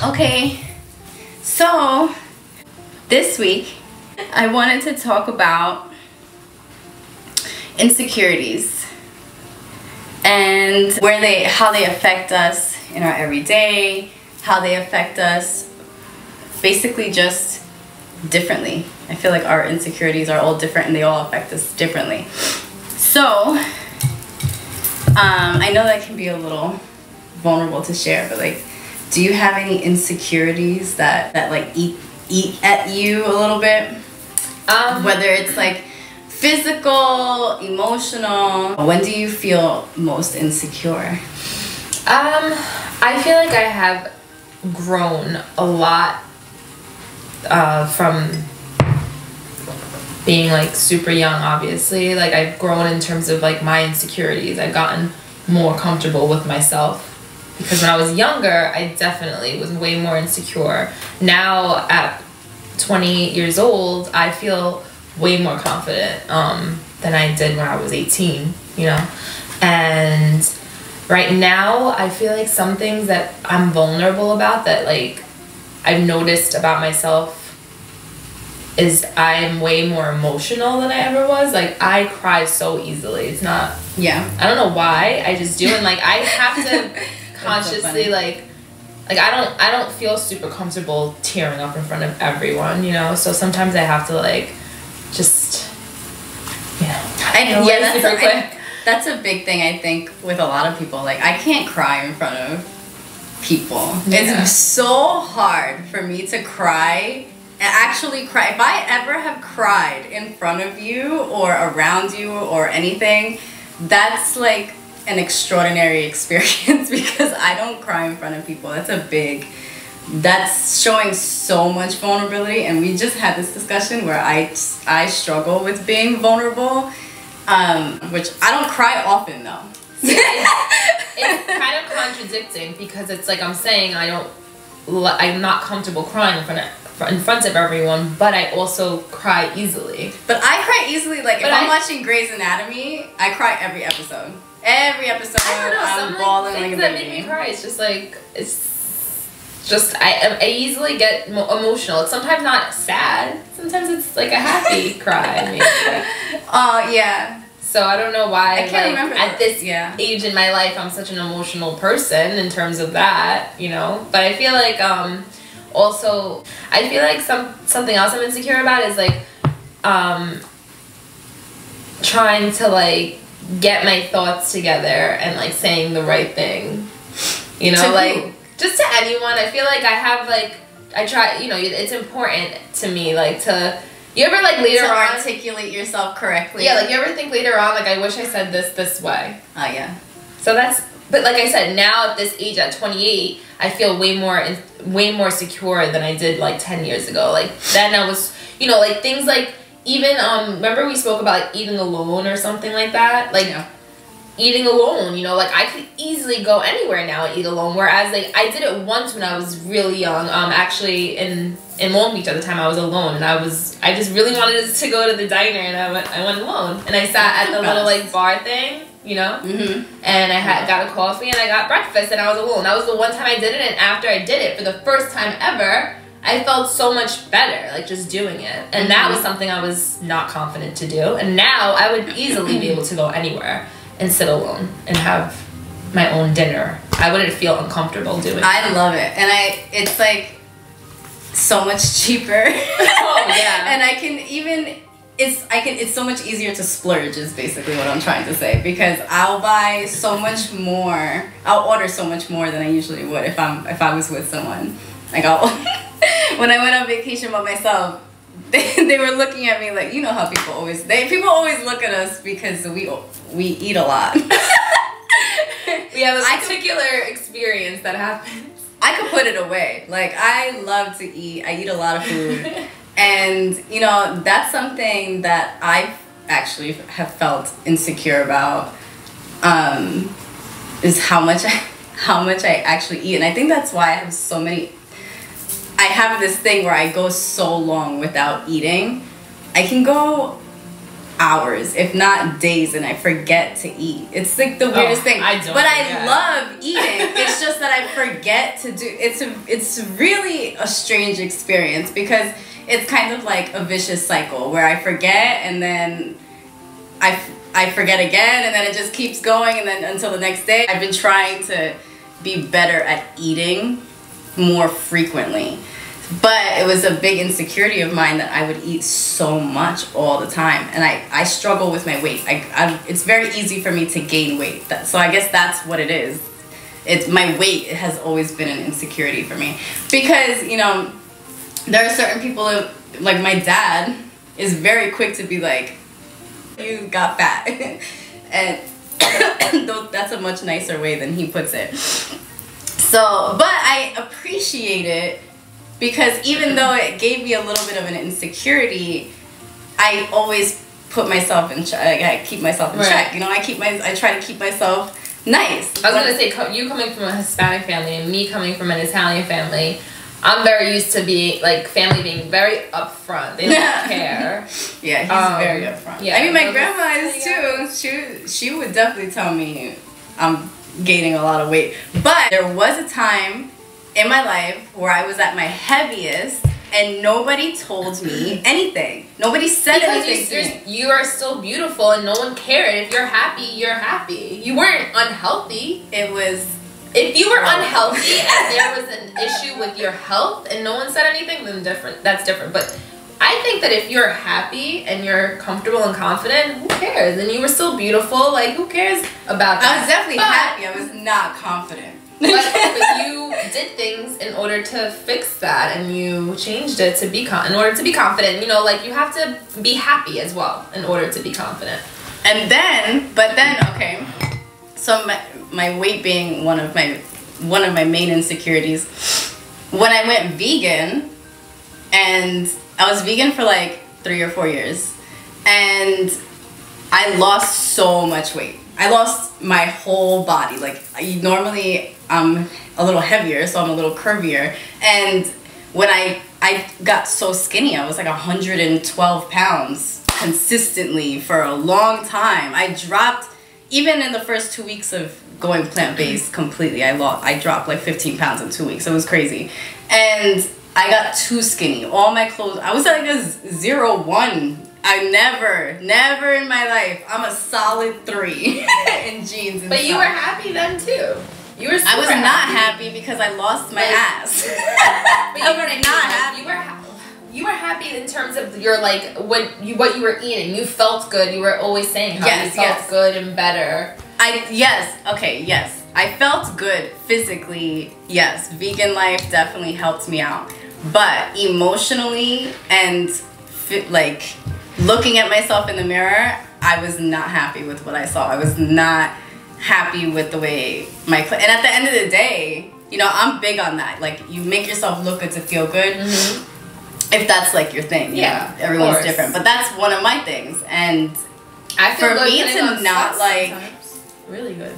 Okay, so this week I wanted to talk about insecurities and how they affect us in our everyday, how they affect us basically just differently. I feel like our insecurities are all different and they all affect us differently. So I know that can be a little vulnerable to share, but like, do you have any insecurities that like eat at you a little bit? Whether it's like physical, emotional. When do you feel most insecure? I feel like I have grown a lot from being like super young, obviously. Like I've grown in terms of like my insecurities. I've gotten more comfortable with myself. Because when I was younger, I definitely was way more insecure. Now, at 28 years old, I feel way more confident than I did when I was 18, you know? And right now, I feel like some things that I'm vulnerable about that, like, I've noticed about myself is I'm way more emotional than I ever was. Like, I cry so easily. It's not... Yeah. I don't know why. I just do. And, like, I have to... consciously so like I don't feel super comfortable tearing up in front of everyone, you know, so sometimes I have to like just that's a big thing I think with a lot of people. Like I can't cry in front of people. It's so hard for me to cry and actually cry. If I ever have cried in front of you or around you or anything, that's like an extraordinary experience because I don't cry in front of people. That's showing so much vulnerability, and we just had this discussion where I struggle with being vulnerable, which I don't cry often though. It's kind of contradicting because it's like I'm saying I'm not comfortable crying in front of everyone, but I also cry easily. But I cry easily, like if I'm watching Grey's Anatomy, I cry every episode. Every episode, I'm bawling like a baby. Things that make me cry, it's just like, I easily get emotional. It's sometimes not sad. Sometimes it's like a happy cry. Maybe. Yeah. So I don't know why, I can't remember at this age in my life, I'm such an emotional person in terms of that, you know? But I feel like, also, I feel like something else I'm insecure about is like, trying to like, get my thoughts together and like saying the right thing, you know, like just to anyone. I feel like I have like I try, you know, it's important to me like to you ever like later on articulate yourself correctly. Yeah, like you ever think later on like I wish I said this way. Oh yeah. So but like I said, now at this age at 28, I feel way more secure than I did like 10 years ago. Like then I was, you know, like things like even remember we spoke about like eating alone or something like that, like eating alone, you know, like I could easily go anywhere now and eat alone, whereas like I did it once when I was really young, actually in Long Beach at the time. I was alone and I just really wanted to go to the diner and I went alone and I sat at the little like bar thing, you know, and I got a coffee and I got breakfast and I was alone. That was the one time I did it, and after I did it for the first time ever, I felt so much better, like just doing it. And that was something I was not confident to do. And now I would easily be able to go anywhere and sit alone and have my own dinner. I wouldn't feel uncomfortable doing it. I love it. And it's like so much cheaper. Oh yeah. And it's so much easier to splurge is basically what I'm trying to say, because I'll buy so much more. I'll order so much more than I usually would if I was with someone. Like when I went on vacation by myself, they were looking at me like, you know how people always look at us because we eat a lot. We have a particular experience that happens. I could put it away. Like I love to eat. I eat a lot of food. And you know, that's something that I actually have felt insecure about, is how much I actually eat. And I think that's why I have this thing where I go so long without eating. I can go hours, if not days, and I forget to eat. It's like the weirdest thing. I love eating. It's just that I forget to do. It's really a strange experience because it's kind of like a vicious cycle where I forget and then I forget again, and then it just keeps going, and then until the next day. I've been trying to be better at eating more frequently. But it was a big insecurity of mine that I would eat so much all the time. And I struggle with my weight. It's very easy for me to gain weight. So I guess that's what it is. My weight has always been an insecurity for me. Because, you know, there are certain people, like my dad is very quick to be like, you got fat. And that's a much nicer way than he puts it. So, but I appreciate it. Because even though it gave me a little bit of an insecurity, I always put myself in check. I keep myself in check. You know, I try to keep myself nice. I was gonna say, you coming from a Hispanic family and me coming from an Italian family, I'm very used to family being very upfront. They don't care. Yeah, he's very upfront. Yeah, I mean, my grandma is too. She would definitely tell me I'm gaining a lot of weight. But there was a time in my life where I was at my heaviest and nobody told me anything. Nobody said anything to me. You are still beautiful and no one cared. If you're happy, you're happy. You weren't unhealthy. If you were unhealthy and there was an issue with your health and no one said anything, then that's different. But I think that if you're happy and you're comfortable and confident, who cares? And you were still beautiful, like who cares about that? I was definitely happy. I was not confident. But you did things in order to fix that, and you changed it to be in order to be confident. You know, like you have to be happy as well in order to be confident. And then, okay. So my weight being one of my main insecurities. When I went vegan, and I was vegan for like 3 or 4 years, and I lost so much weight. I lost my whole body. Like normally I'm a little heavier, so I'm a little curvier. And when I got so skinny, I was like 112 pounds consistently for a long time. I dropped, even in the first 2 weeks of going plant-based completely, I dropped like 15 pounds in 2 weeks. It was crazy. And I got too skinny. All my clothes, I was like a 0-1. I never in my life. I'm a solid 3 in jeans. And but you were happy then too. You were. I was not happy because I lost my ass. But you were not happy. You were happy in terms of your what you were eating. You felt good. You were always saying how you felt good and better. Yes. I felt good physically. Yes, vegan life definitely helped me out, but emotionally and looking at myself in the mirror, I was not happy with what I saw. I was not happy with the way and at the end of the day, you know, I'm big on that. Like, you make yourself look good to feel good. Mm-hmm. If that's like your thing. Yeah, everyone's different. But that's one of my things. And I feel for me to not like sometimes. Really good.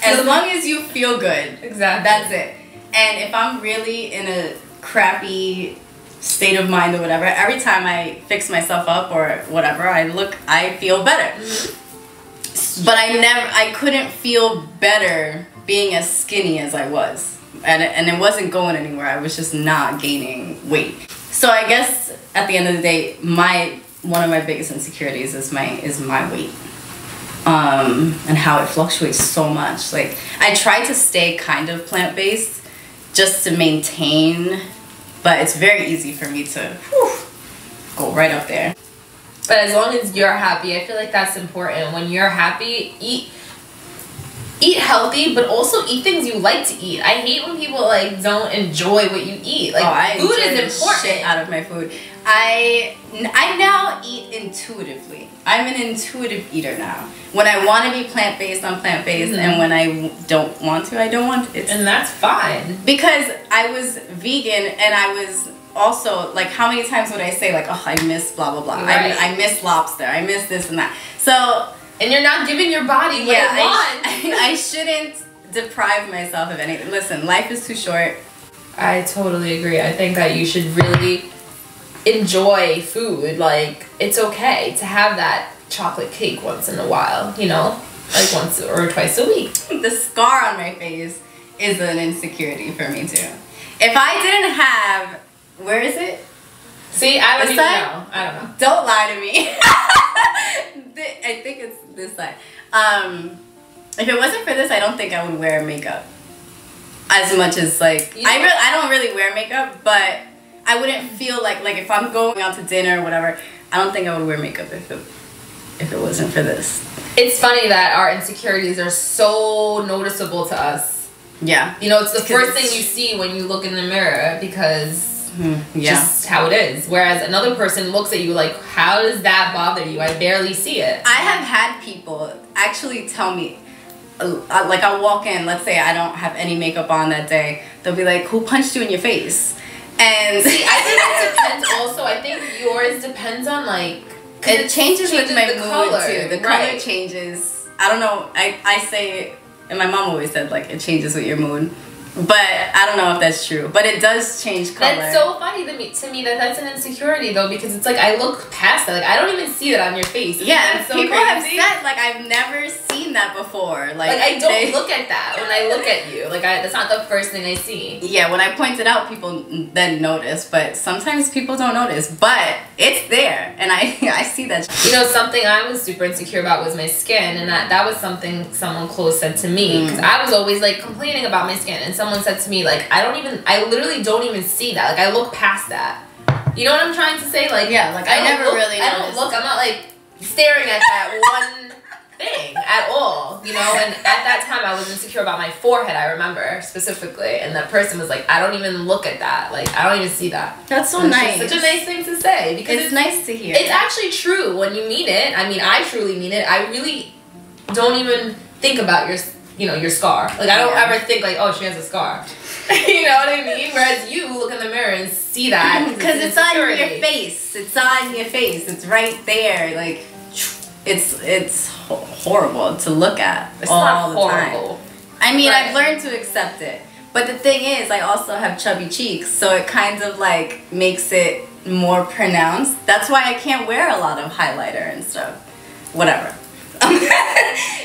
As long as you feel good. Exactly. That's it. And if I'm really in a crappy state of mind or whatever, every time I fix myself up or whatever, I feel better. Mm-hmm. But I couldn't feel better being as skinny as I was. And it wasn't going anywhere. I was just not gaining weight. So I guess at the end of the day, one of my biggest insecurities is my weight. And how it fluctuates so much. Like, I try to stay kind of plant-based just to maintain, but it's very easy for me to go right up there. But as long as you're happy, I feel like that's important. When you're happy, eat healthy, but also eat things you like to eat. I hate when people don't enjoy what you eat. Food is important. Shit out of my food. I now eat intuitively. I'm an intuitive eater now. When I want to be plant-based, I'm plant-based, and when I don't want to, I don't want to. And that's fine. Because I was vegan, and I was also, how many times would I say, oh, I miss blah, blah, blah. Right. I miss lobster. I miss this and that. So... And you're not giving your body what it wants. I shouldn't deprive myself of anything. Listen, life is too short. I totally agree. I think that you should really enjoy food. Like, it's okay to have that chocolate cake once in a while, you know? Like once or twice a week. The scar on my face is an insecurity for me too. If I didn't have, where is it? See, I don't This even side? know. I don't know. Don't lie to me. I think it's this side. If it wasn't for this, I don't think I would wear makeup as much as like I don't really wear makeup, but I wouldn't feel like if I'm going out to dinner or whatever, I don't think I would wear makeup if it wasn't for this. It's funny that our insecurities are so noticeable to us. Yeah. You know, it's the first thing you see when you look in the mirror because just how it is. Whereas another person looks at you like, how does that bother you? I barely see it. I have had people actually tell me, like I'll walk in, let's say I don't have any makeup on that day, they'll be like, who punched you in your face? And see, I think it depends also. I think yours depends on like, it changes with my mood color, too. The color changes. I don't know. I say, and my mom always said like it changes with your mood, but I don't know if that's true. But it does change color. That's so funny to me that that's an insecurity though, because it's like I look past that. Like I don't even see that on your face. Yeah, so people crazy. have said like I've never seen that before. Like I don't look at that when I look at you. Like that's not the first thing I see. Yeah, when I point it out, people then notice. But sometimes people don't notice. But it's there, and I see that. You know, something I was super insecure about was my skin, and that was something someone close said to me because I was always like complaining about my skin, and someone said to me like I literally don't even see that. Like I look past that. You know what I'm trying to say? Like yeah, like I never really noticed. I don't look. I'm not like staring at that one thing at all, you know. And at that time I was insecure about my forehead, I remember specifically, and that person was like, I don't even look at that, like I don't even see that. That's so nice. Such a nice thing to say because it's nice to hear. It's actually true when you mean it. I mean, I truly mean it. I really don't even think about your scar. Like I don't ever think like, oh, she has a scar. You know what I mean? Whereas you look in the mirror and see that because it's on your face. It's on your face. It's right there. Like it's horrible to look at all the time. I mean, I've learned to accept it. But the thing is, I also have chubby cheeks, so it kind of like makes it more pronounced. That's why I can't wear a lot of highlighter and stuff. Whatever.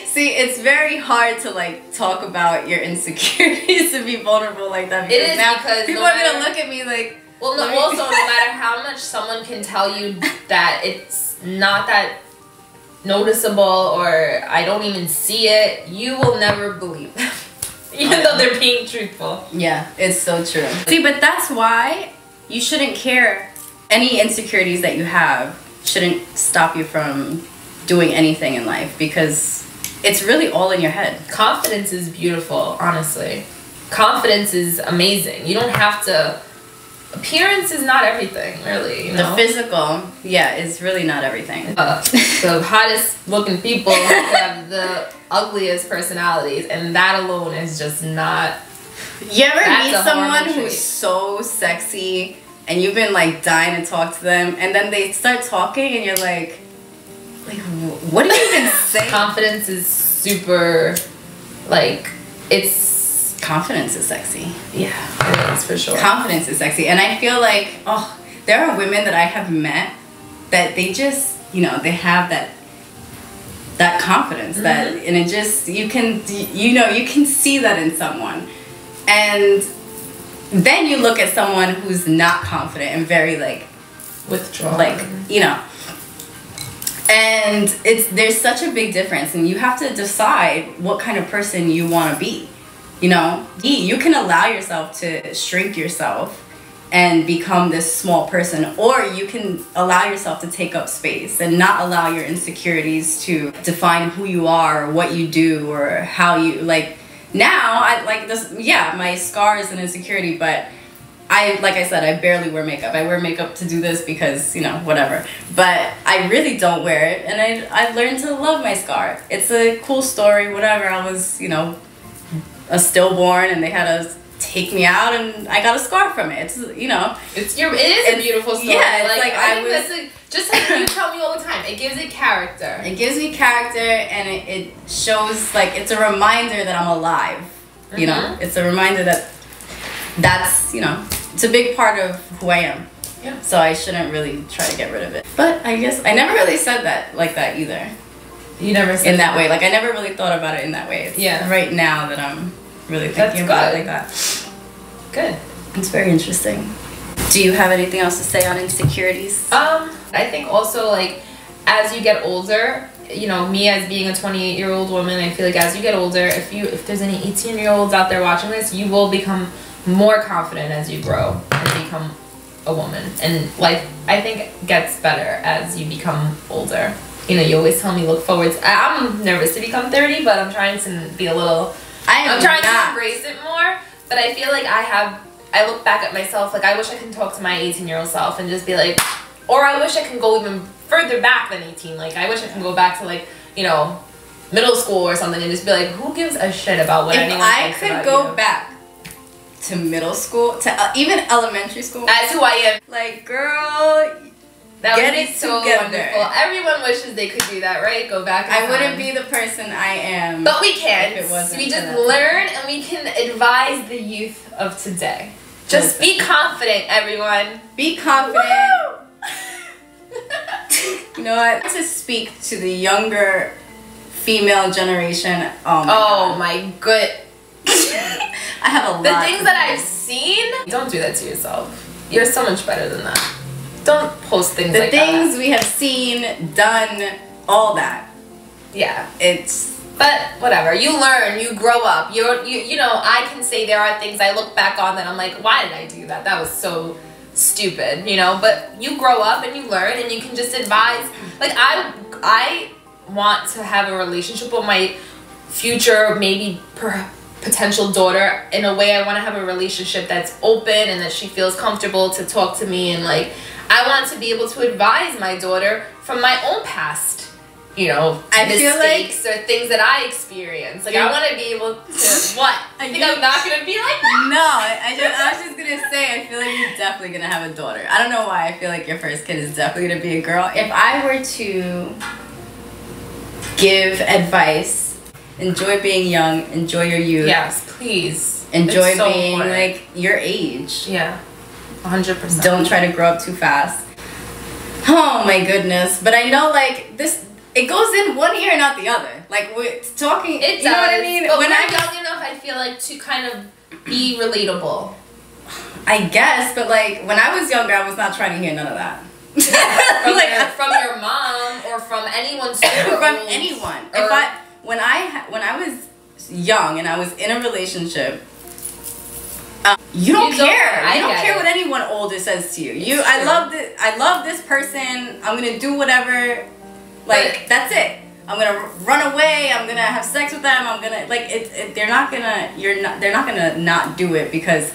See, it's very hard to like talk about your insecurities and be vulnerable like that. It is because people are gonna look at me like. Well, no, also no matter how much someone can tell you that it's not that noticeable or I don't even see it, you will never believe them. Even though they're being truthful. Yeah, it's so true. See, but that's why you shouldn't care. Any insecurities that you have shouldn't stop you from doing anything in life because it's really all in your head. Confidence is beautiful, honestly. Confidence is amazing. You don't have to... Appearance is not everything, really, you know? The physical, yeah, is really not everything. The hottest looking people have the ugliest personalities, and that alone is just not... You ever meet someone who's so sexy, and you've been like dying to talk to them, and then they start talking, and you're like what do you even say? Confidence is super, like, it's... Confidence is sexy. Yeah, it is for sure. Confidence is sexy. And I feel like, there are women that I have met that they just, they have that confidence that, and it just, you can see that in someone. And then you look at someone who's not confident and very like withdrawn. Like, and there's such a big difference, and you have to decide what kind of person you want to be. You can allow yourself to shrink yourself and become this small person, or you can allow yourself to take up space and not allow your insecurities to define who you are or what you do or how you like. Now I like this, my scar is an insecurity, but like I said, I barely wear makeup. I wear makeup to do this because, whatever. But I really don't wear it, and I've learned to love my scar. It's a cool story, whatever. I was, a stillborn, and they had to take me out, and I got a scar from it. It's, it is a beautiful story. Yeah, it's just like you tell me all the time, it gives it character. It gives me character, and it shows, like, it's a reminder that I'm alive. It's a reminder that's, it's a big part of who I am. Yeah. So I shouldn't really try to get rid of it. But I guess I never really said that like that either. You never said in that way. Like I never really thought about it in that way. It's right now that I'm really thinking about it like that. Good. It's very interesting. Do you have anything else to say on insecurities? I think also like as you get older, you know, me as being a 28-year-old woman, I feel like as you get older, if there's any 18-year-olds out there watching this, you will become more confident as you grow and become a woman. And life, I think, gets better as you become older. You know, you always tell me look forward to, I'm nervous to become 30, but I'm trying to be a little, I'm trying to embrace it more. But I feel like I look back at myself, like I wish I could talk to my 18-year-old self and just be like, or I wish I can go even further back than 18. Like I wish I can go back to like, you know, middle school or something and just be like, who gives a shit about what anyone thinks about you? If I could go back to middle school, to even elementary school. As who I am. Like, girl, that get would it be so together. wonderful. Everyone wishes they could do that, right? Go back in time. I wouldn't be the person I am. But we can. If it wasn't we just learn and we can advise the youth of today. Just be confident, everyone. Be confident. You know what? To speak to the younger female generation. Oh my God. I have a lot. The things that I've seen. Don't do that to yourself. You're so much better than that. Don't post things like that. The things we have seen, done, all that. Yeah. But whatever. You learn. You grow up. You know, I can say there are things I look back on that I'm like, why did I do that? That was so stupid, you know? But you grow up and you learn and you can just advise. Like, I want to have a relationship with my future, maybe potential daughter in a way. I want to have a relationship that's open and that she feels comfortable to talk to me, and like I want to be able to advise my daughter from my own past, you know, mistakes or things that I experienced. Like I want to be able to what? I think I'm not gonna be like that. No, I was just gonna say I feel like you're definitely gonna have a daughter. I don't know why I feel like your first kid is definitely gonna be a girl. If I were to give advice, enjoy being young, enjoy your youth. Yes, please. Enjoy being like your age. Yeah, 100%. Don't try to grow up too fast. Oh my goodness. But I know like this, it goes in one ear and out the other. Like we're talking, it does. You know what I mean? But when I'm young enough, I feel like to kind of be relatable. I guess, but like when I was younger, I was not trying to hear none of that. From your mom or from anyone super from old, anyone. When I was young and I was in a relationship, you don't care. You don't care what anyone older says to you. I love this person. I'm gonna do whatever. Like that's it. I'm gonna run away. I'm gonna have sex with them. I'm gonna like they're not gonna not do it because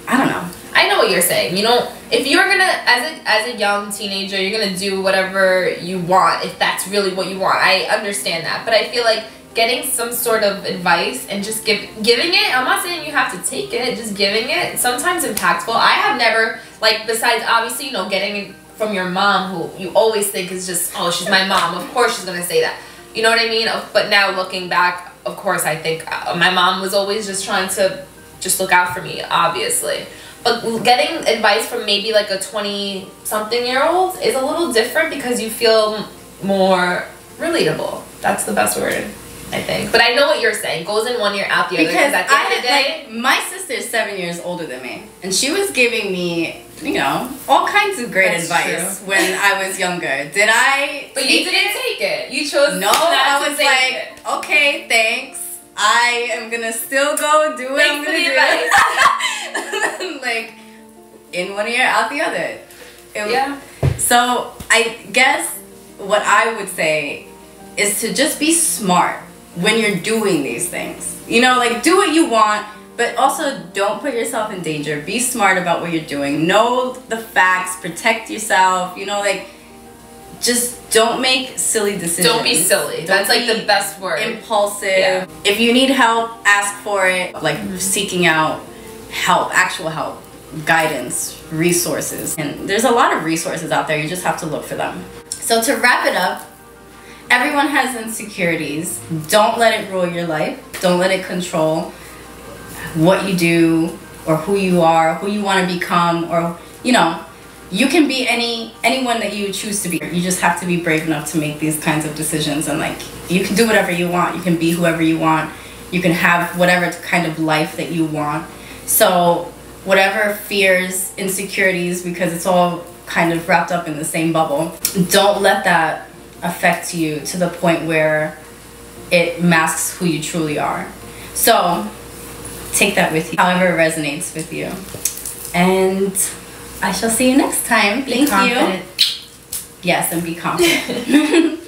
I don't know. I know what you're saying. You know, if you're gonna, as a young teenager, you're gonna do whatever you want if that's really what you want. I understand that, but I feel like getting some sort of advice and just giving it. I'm not saying you have to take it. Just giving it, sometimes impactful. I have never, like, besides obviously, you know, getting it from your mom, who you always think is just, oh, she's my mom. Of course she's gonna say that. You know what I mean? But now looking back, of course, I think my mom was always just trying to just look out for me, obviously. But getting advice from maybe like a 20-something-year-old is a little different because you feel more relatable. That's the best word, I think. But I know what you're saying. Goes in one ear, out the other. Because at the end of the day, like, my sister is 7 years older than me, and she was giving me, you know, all kinds of great advice when I was younger. Did I? But you didn't take it. You chose. No, I was like, okay, thanks. I am gonna still go do what I'm gonna do. Like, in one ear, out the other. Yeah. So I guess what I would say is to just be smart when you're doing these things. You know, like do what you want, but also don't put yourself in danger. Be smart about what you're doing. Know the facts. Protect yourself. You know, like. Just don't make silly decisions. Don't be silly. That's like the best word. Impulsive. Yeah. If you need help, ask for it. Like seeking out help, actual help, guidance, resources. And there's a lot of resources out there. You just have to look for them. So to wrap it up, everyone has insecurities. Don't let it rule your life. Don't let it control what you do or who you are, who you want to become, or, you know, you can be anyone that you choose to be. You just have to be brave enough to make these kinds of decisions, and like you can do whatever you want. You can be whoever you want. You can have whatever kind of life that you want. So whatever fears, insecurities, because it's all kind of wrapped up in the same bubble, don't let that affect you to the point where it masks who you truly are. So take that with you, however it resonates with you. And I shall see you next time. Thank you. Yes, and be confident.